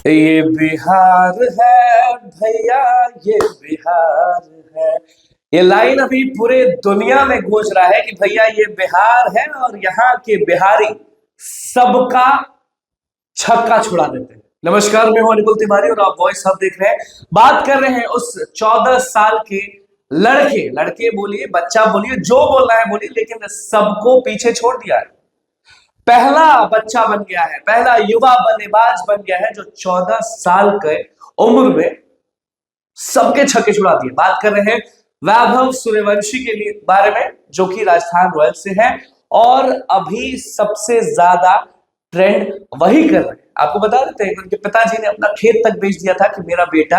ये बिहार है भैया, ये बिहार है। ये लाइन अभी पूरे दुनिया में गूंज रहा है कि भैया ये बिहार है और यहाँ के बिहारी सबका छक्का छुड़ा देते हैं। नमस्कार, मैं हूं अनिकुल तिवारी और आप वॉइस हब देख रहे हैं। बात कर रहे हैं उस 14 साल के लड़के लड़के बोलिए, बच्चा बोलिए, जो बोलना है बोलिए, लेकिन सबको पीछे छोड़ दिया है। पहला बच्चा बन गया है, पहला युवा बल्लेबाज बन गया है जो 14 साल के उम्र में सबके छक्के छुड़ा दिए। बात कर रहे हैं वैभव सूर्यवंशी के लिए बारे में, जो कि राजस्थान रॉयल्स से है और अभी सबसे ज्यादा ट्रेंड वही कर रहे हैं। आपको बता देते हैं उनके पिताजी ने अपना खेत तक बेच दिया था कि मेरा बेटा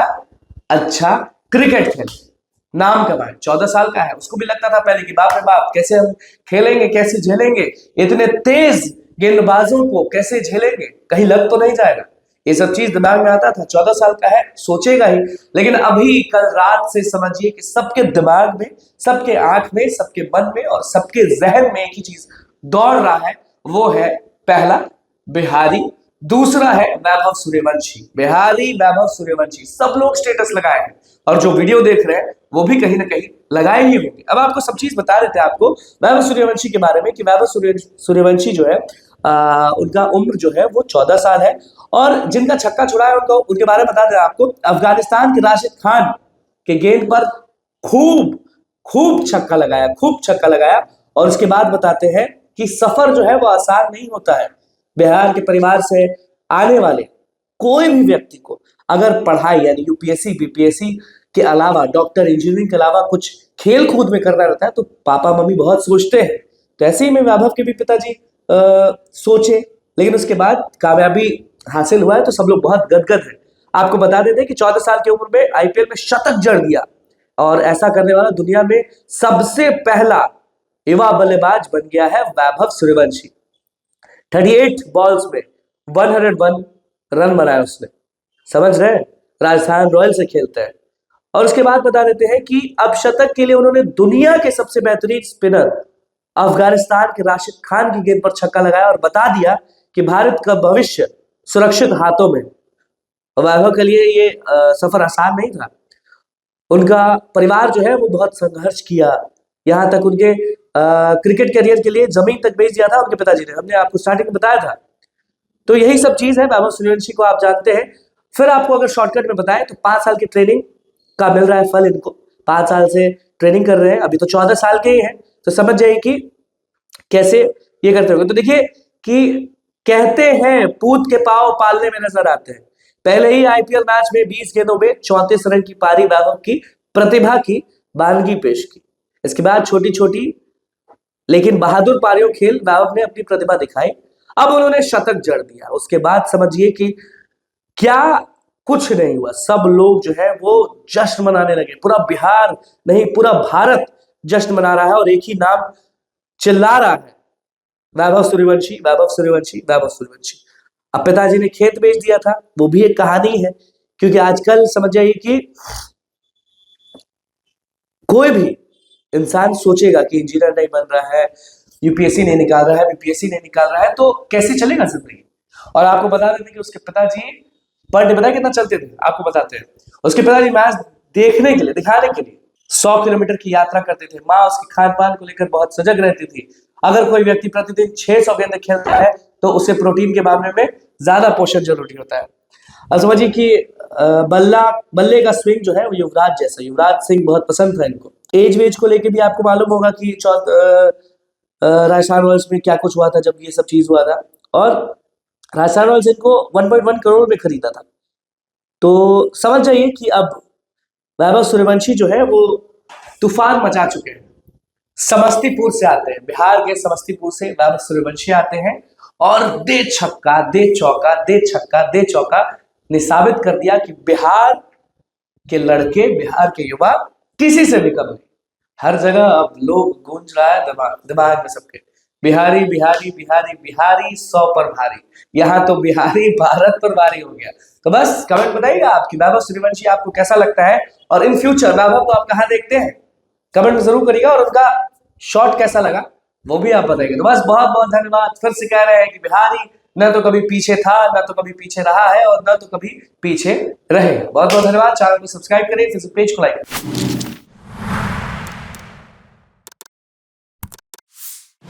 अच्छा क्रिकेट खेले, नाम कमाए। 14 साल का है, उसको भी लगता था पहले कि बाप रे बाप कैसे हम खेलेंगे, कैसे झेलेंगे, इतने तेज गेंदबाजों को कैसे झेलेंगे, कहीं लग तो नहीं जाएगा। ये सब चीज दिमाग में आता था। 14 साल का है, सोचेगा ही। लेकिन अभी कल रात से समझिए कि सबके दिमाग में, सबके आंख में, सबके मन में और सबके जहन में एक ही चीज दौड़ रहा है, वो है पहला बिहारी, दूसरा है वैभव सूर्यवंशी। बिहारी वैभव सूर्यवंशी सब लोग स्टेटस लगाए हैं और जो वीडियो देख रहे हैं वो भी कहीं ना कहीं लगाए ही होंगे। अब आपको सब चीज बता देते हैं आपको वैभव सूर्यवंशी के बारे में कि वैभव सूर्यवंशी जो है उनका उम्र जो है वो 14 साल है और जिनका छक्का छुड़ा है उनको उनके बारे में बता दें आपको। अफगानिस्तान के राशिद खान के गेंद पर खूब खूब छक्का लगाया, खूब छक्का लगाया। और उसके बाद बताते हैं कि सफर जो है वो आसान नहीं होता है। बिहार के परिवार से आने वाले कोई भी व्यक्ति को अगर पढ़ाई यानी यूपीएससी बीपीएससी के अलावा, डॉक्टर इंजीनियरिंग के अलावा कुछ खेल कूद में करना रहता है तो पापा मम्मी बहुत सोचते हैं। तो ऐसे ही में वैभव के भी पिताजी सोचे, लेकिन उसके बाद कामयाबी हासिल हुआ है तो सब लोग बहुत गदगद हैं। आपको बता देते हैं कि 14 साल की उम्र में आईपीएल में शतक जड़ दिया और ऐसा करने वाला दुनिया में सबसे पहला युवा बल्लेबाज बन गया है वैभव सूर्यवंशी। 38 बॉल्स में 101 रन बनाए उसने, समझ रहे हैं। राजस्थान रॉयल से खेलते हैं। और उसके बाद बता देते हैं कि अब शतक के लिए उन्होंने दुनिया के सबसे बेहतरीन स्पिनर अफगानिस्तान के राशिद खान की गेंद पर छक्का लगाया और बता दिया कि भारत का भविष्य सुरक्षित हाथों में। वैभव के लिए ये सफर आसान नहीं था। उनका परिवार जो है वो बहुत संघर्ष किया, यहां तक उनके क्रिकेट करियर के लिए जमीन तक बेच दिया था उनके पिताजी ने, हमने आपको स्टार्टिंग में बताया था। तो यही सब चीज है। वैभव सूर्यवंशी को आप जानते हैं। फिर आपको अगर शॉर्टकट में बताएं तो 5 साल की ट्रेनिंग का मिल रहा है फल इनको। 5 साल से ट्रेनिंग कर रहे हैं, अभी तो 14 साल के ही हैं, तो समझ जाइए कि कैसे ये करते होंगे। तो देखिए कि कहते हैं पूत के पांव पालने में नजर आते हैं। पहले ही आईपीएल मैच में 20 गेंदों में 34 रन की पारी वैभव की प्रतिभा की बानगी पेश की। इसके बाद छोटी छोटी लेकिन बहादुर पारियों खेल वैभव ने अपनी प्रतिभा दिखाई। अब उन्होंने शतक जड़ दिया। उसके बाद समझिए कि क्या कुछ नहीं हुआ, सब लोग जो है वो जश्न मनाने लगे। पूरा बिहार नहीं, पूरा भारत जश्न मना रहा है और एक ही नाम चिल्ला रहा है, वैभव सूर्यवंशी, वैभव सूर्यवंशी, वैभव सूर्यवंशी। अब पिताजी ने खेत बेच दिया था, वो भी एक कहानी है, क्योंकि आजकल समझ जाइए कि कोई भी इंसान सोचेगा कि इंजीनियर नहीं बन रहा है, यूपीएससी नहीं निकाल रहा है, बीपीएससी नहीं निकाल रहा है, तो कैसे चलेगा जिंदगी। और आपको बता देते कि उसके पिताजी पर डे पता कितना चलते थे, आपको बताते हैं। उसके पिताजी मैच देखने के लिए, दिखाने के लिए 100 किलोमीटर की यात्रा करते थे। माँ उसके खान पान को लेकर बहुत सजग रहती थी। अगर कोई व्यक्ति प्रतिदिन 600 गेंद खेलता है तो उसे प्रोटीन के मामले में ज्यादा पोषण जरूरी होता है। अब समझिए कि बल्ले का स्विंग जो है वो युवराज जैसा, युवराज सिंह बहुत पसंद था इनको। एज वेज को लेके भी आपको मालूम होगा कि राजस्थान रॉयल्स में क्या कुछ हुआ था जब ये सब चीज हुआ था। और राजस्थान रॉयल्स इनको 1.1 करोड़ में खरीदा था। तो समझ जाइए कि अब वैभव सूर्यवंशी जो है वो तूफान मचा चुके हैं। समस्तीपुर से आते हैं, बिहार के समस्तीपुर से वैभव सूर्यवंशी आते हैं और दे छक्का दे चौका, दे छक्का दे चौका ने साबित कर दिया कि बिहार के लड़के, बिहार के युवा किसी से भी कम नहीं। हर जगह अब लोग गूंज रहा है दिमाग में सबके, बिहारी बिहारी बिहारी बिहारी 100 पर भारी। यहाँ तो बिहारी भारत पर भारी हो गया। तो बस कमेंट बताइएगा आपकी वैभव सूर्यवंशी आपको कैसा लगता है और इन फ्यूचर वैभव को आप कहाँ देखते हैं, कमेंट में जरूर करिएगा। और उनका शॉट कैसा लगा वो भी आप बताइएगा। तो बस बहुत बहुत धन्यवाद। फिर से कह रहे हैं कि बिहारी ना तो कभी पीछे था, ना तो कभी पीछे रहा है और ना तो कभी पीछे रहेगा। बहुत बहुत धन्यवाद। चैनल को सब्सक्राइब करें, फेसबुक पेज को लाइक करें।